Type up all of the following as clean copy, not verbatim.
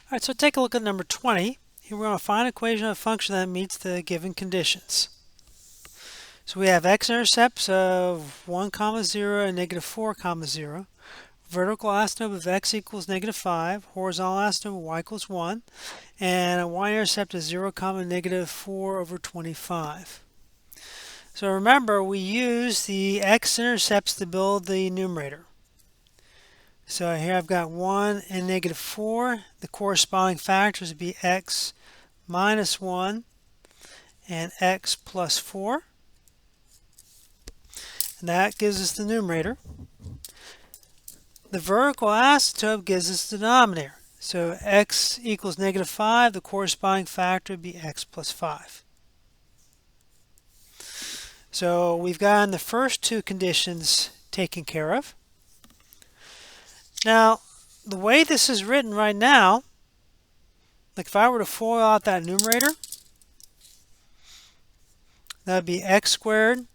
Alright, so take a look at number 20. Here we're going to find an equation of a function that meets the given conditions. So we have x-intercepts of 1 comma 0 and negative 4 comma 0. Vertical asymptote of x equals negative 5. Horizontal asymptote of y equals 1. And a y-intercept is 0 comma negative 4 over 25. So remember, we use the x-intercepts to build the numerator. So here I've got 1 and negative 4. The corresponding factors would be x minus 1 and x plus 4. And that gives us the numerator. The vertical asymptote gives us the denominator. So x equals negative 5. The corresponding factor would be x plus 5. So we've gotten the first two conditions taken care of. Now, the way this is written right now, like if I were to FOIL out that numerator, that would be x squared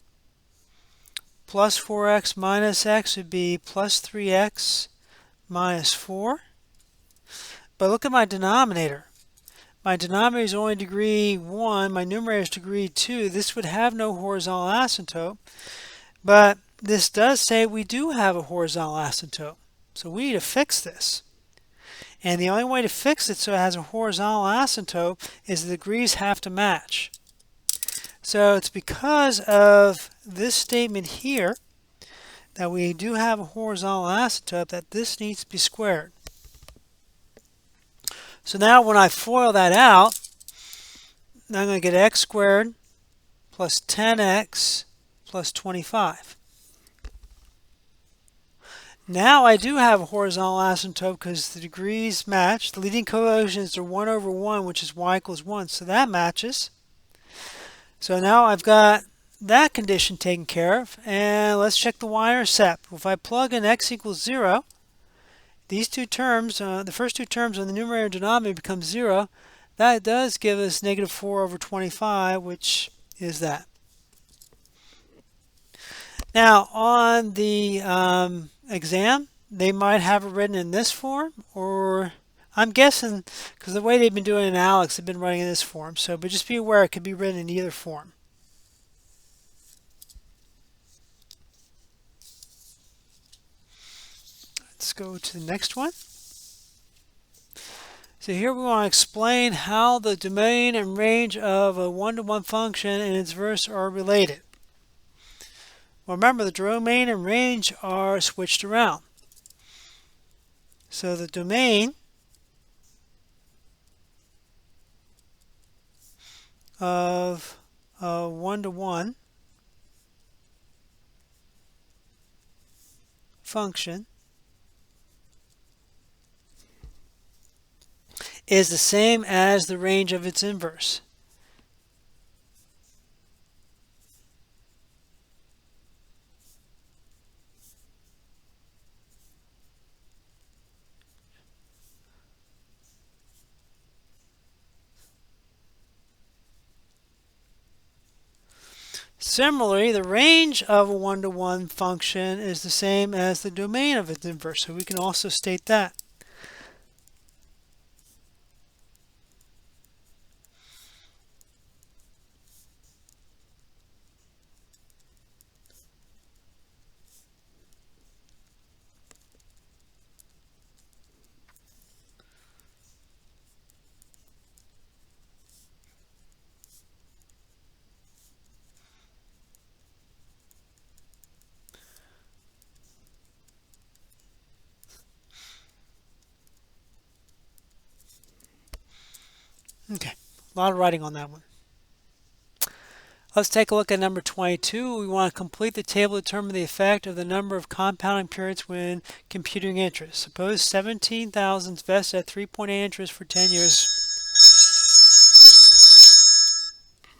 plus 4x minus x would be plus 3x minus 4. But look at my denominator. My denominator is only degree 1. My numerator is degree 2. This would have no horizontal asymptote. But this does say we do have a horizontal asymptote. So we need to fix this. And the only way to fix it so it has a horizontal asymptote is the degrees have to match. So it's because of this statement here that we do have a horizontal asymptote that this needs to be squared. So now when I FOIL that out, I'm going to get x squared plus 10x plus 25. Now I do have a horizontal asymptote because the degrees match. The leading coefficients are 1 over 1, which is y equals 1, so that matches. So now I've got that condition taken care of, and let's check the y-intercept. If I plug in x equals 0, these two terms, the first two terms on the numerator and denominator become 0. That does give us negative 4 over 25, which is that. Now, on the exam, they might have it written in this form, or I'm guessing, because the way they've been doing it in ALEKS, they've been writing in this form. So, but just be aware it could be written in either form. Let's go to the next one. So here we want to explain how the domain and range of a one-to-one function and its inverse are related. Well, remember, the domain and range are switched around. So the domain of a one-to-one function is the same as the range of its inverse. Similarly, the range of a one-to-one function is the same as the domain of its inverse, so we can also state that. Okay, a lot of writing on that one. Let's take a look at number 22. We want to complete the table to determine the effect of the number of compounding periods when computing interest. Suppose 17,000 vested at 3.8 interest for 10 years.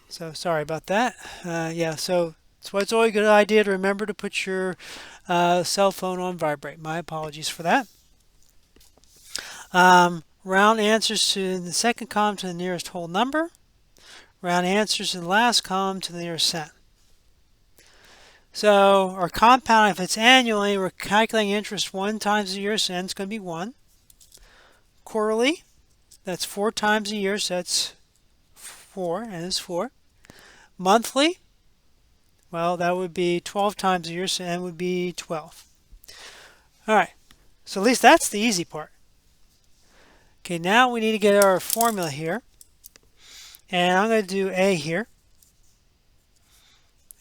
So sorry about that. Yeah, so it's always a good idea to remember to put your cell phone on vibrate. My apologies for that. Round answers to the second column to the nearest whole number. Round answers in the last column to the nearest cent. So our compound, if it's annually, we're calculating interest 1 times the year, so n is going to be 1. Quarterly, That's 4 times a year, so that's 4, and it's 4. Monthly, well, that would be 12 times a year, so n would be 12. All right, so at least that's the easy part. Okay, now we need to get our formula here. And I'm going to do A here.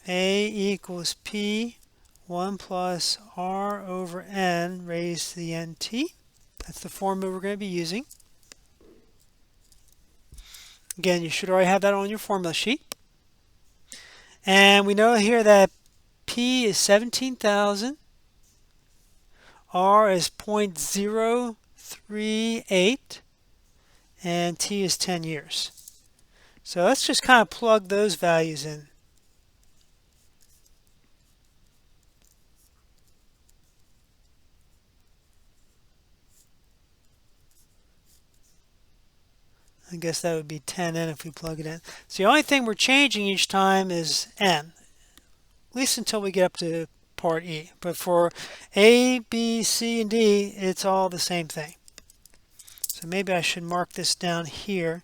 A equals P 1 plus R over N raised to the NT. That's the formula we're going to be using. Again, you should already have that on your formula sheet. And we know here that P is 17,000. R is 0.038. And T is 10 years. So let's just kind of plug those values in. I guess that would be 10n if we plug it in. So the only thing we're changing each time is n, at least until we get up to part E. But for A, B, C, and D, it's all the same thing. So maybe I should mark this down here.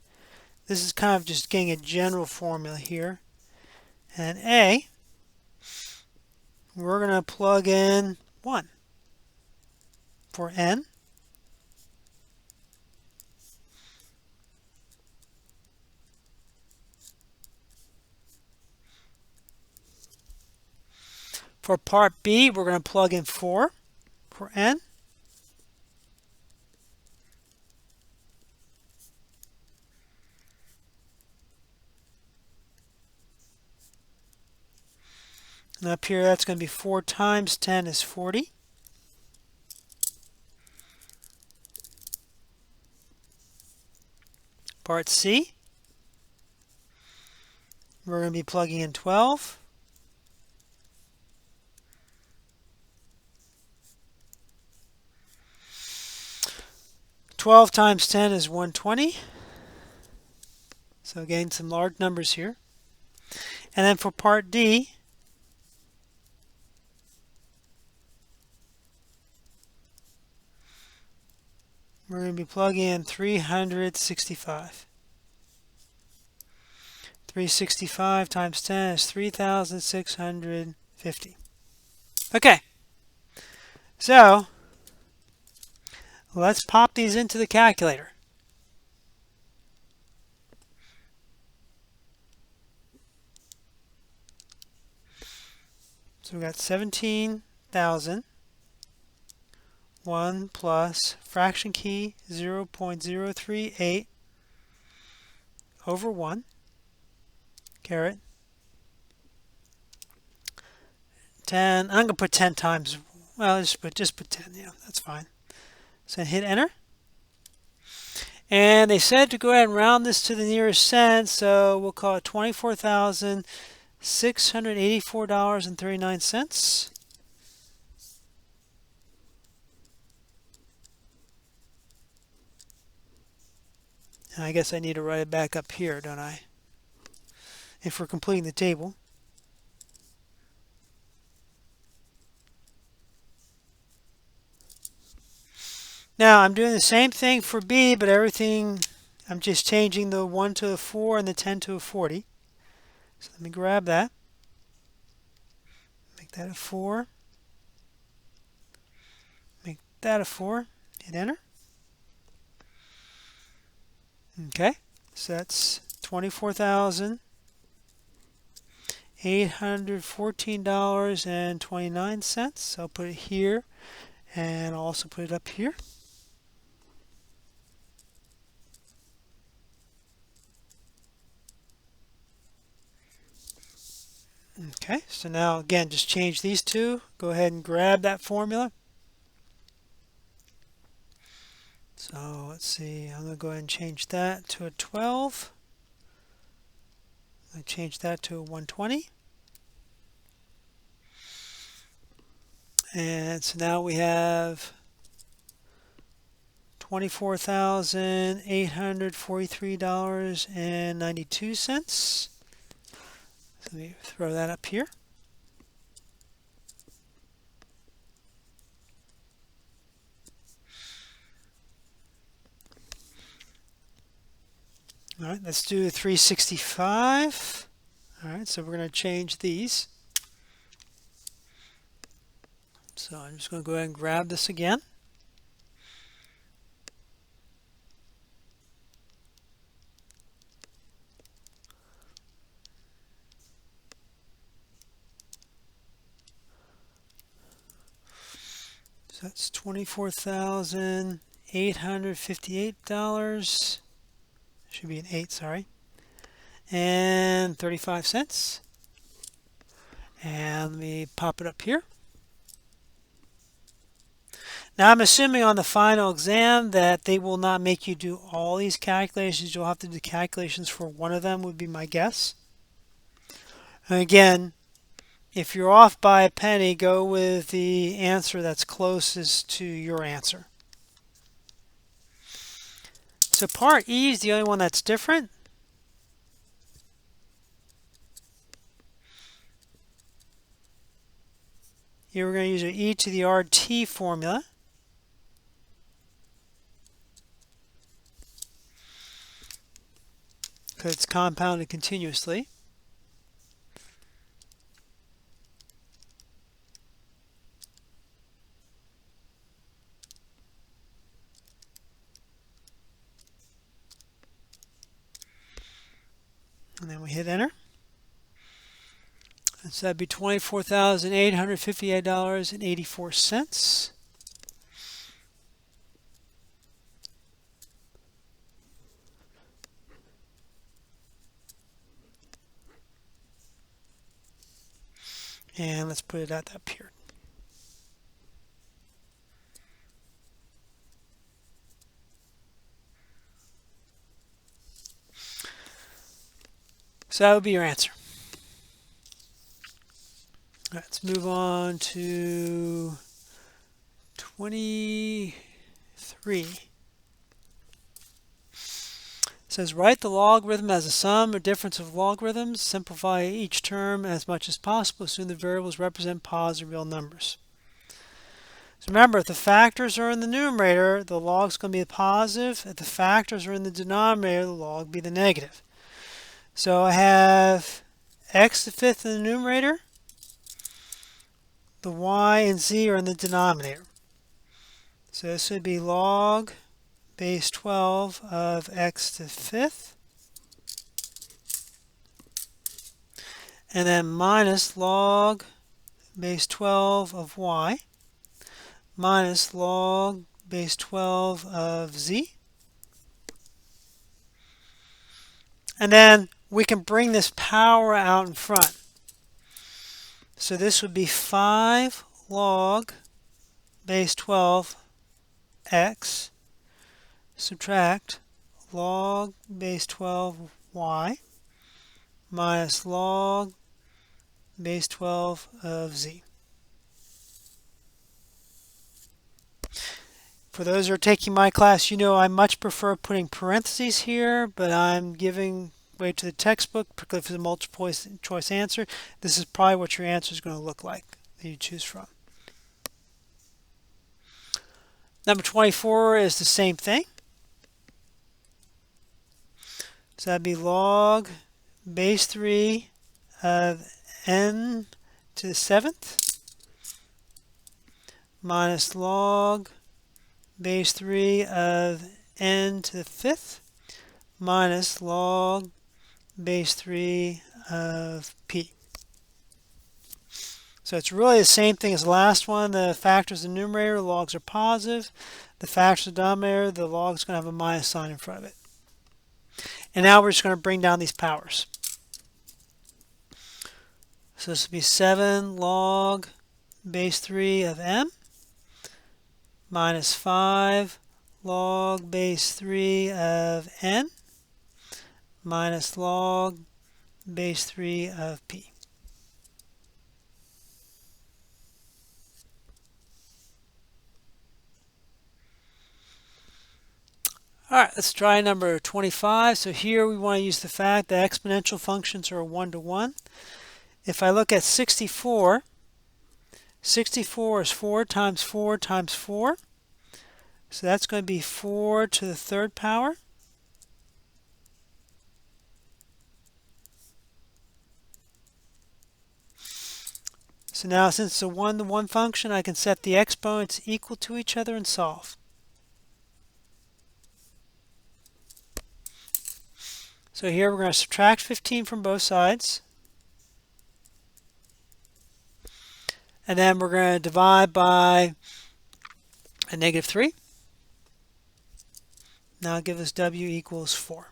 This is kind of just getting a general formula here. And A, we're going to plug in 1 for n. For part B, we're going to plug in 4 for n. And up here, that's going to be 4 times 10 is 40. Part C, we're going to be plugging in 12. Twelve times 10 is 120. So again, some large numbers here. And then for part D, we're going to be plugging in 365. 365 times 10 is 3,650. Okay, so let's pop these into the calculator. So we've got 17,000. 1 plus fraction key 0.038 over 1 caret 10. I'm going to put 10 times. Well, just put 10. Yeah, that's fine. So hit enter. And they said to go ahead and round this to the nearest cent, so we'll call it $24,684.39. I guess I need to write it back up here, don't I? If we're completing the table. Now I'm doing the same thing for B, but everything, I'm just changing the 1 to a 4 and the 10 to a 40. So let me grab that. Make that a 4. Make that a 4. Hit enter. Okay, so that's $24,814.29. So I'll put it here, and I'll also put it up here. Okay, so now again, just change these two. Go ahead and grab that formula. So let's see, I'm going to go ahead and change that to a 12. I change that to a 120. And so now we have $24,843.92. So let me throw that up here. All right, let's do 365. All right, so we're going to change these. So I'm just going to go ahead and grab this again. So that's $24,858. Should be an 8, sorry. And 35 cents. And let me pop it up here. Now I'm assuming on the final exam that they will not make you do all these calculations. You'll have to do calculations for one of them, would be my guess. And again, if you're off by a penny, go with the answer that's closest to your answer. So part E is the only one that's different. Here we're going to use an e to the RT formula. Because it's compounded continuously. And then we hit enter. And so that'd be $24,858.84. And let's put it at that period. So that would be your answer. All right, let's move on to 23. It says write the logarithm as a sum or difference of logarithms. Simplify each term as much as possible. Assume the variables represent positive real numbers. So remember, if the factors are in the numerator, the log is going to be the positive. If the factors are in the denominator, the log will be the negative. So I have x to the fifth in the numerator. The y and z are in the denominator. So this would be log base 12 of x to the fifth. And then minus log base 12 of y minus log base 12 of z. And then we can bring this power out in front. So this would be 5 log base 12 x subtract log base 12 y minus log base 12 of z. For those who are taking my class, you know I much prefer putting parentheses here, but I'm giving way to the textbook, particularly for the multiple choice answer. This is probably what your answer is going to look like that you choose from. Number 24 is the same thing. So that'd be log base 3 of n to the 7th minus log base 3 of n to the 5th minus log base 3 of p. So it's really the same thing as the last one. The factors in the numerator, the logs are positive. The factors in the denominator, the log's going to have a minus sign in front of it. And now we're just going to bring down these powers. So this would be 7 log base 3 of m minus 5 log base 3 of n minus log base 3 of p. All right, let's try number 25. So here we want to use the fact that exponential functions are 1-to-1. If I look at 64, 64 is 4 times 4 times 4. So that's going to be 4 to the third power. So now since it's a one-to-one function, I can set the exponents equal to each other and solve. So here we're going to subtract 15 from both sides. And then we're going to divide by a -3. Now give us w equals 4.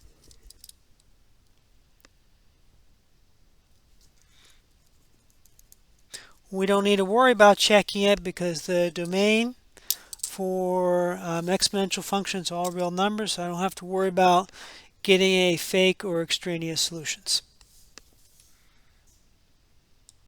We don't need to worry about checking it because the domain for exponential functions are all real numbers, so I don't have to worry about getting a fake or extraneous solutions.